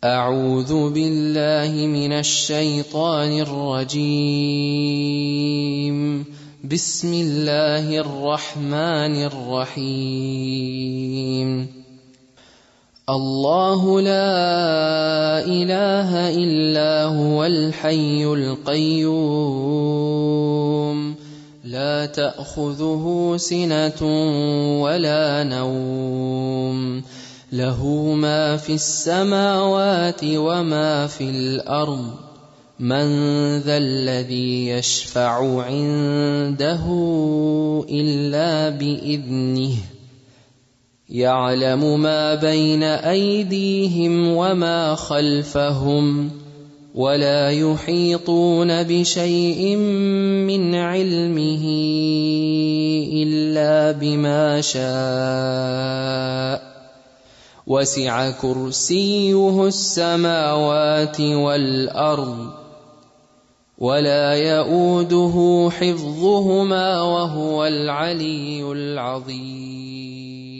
أعوذ بالله من الشيطان الرجيم. بسم الله الرحمن الرحيم. الله لا إله إلا هو الحي القيوم لا تأخذه سنة ولا نوم له ما في السماوات وما في الأرض من ذا الذي يشفع عنده إلا بإذنه يعلم ما بين أيديهم وما خلفهم ولا يحيطون بشيء من علمه إلا بما شاء وسع كرسيه السماوات والأرض ولا يؤوده حفظهما وهو العلي العظيم.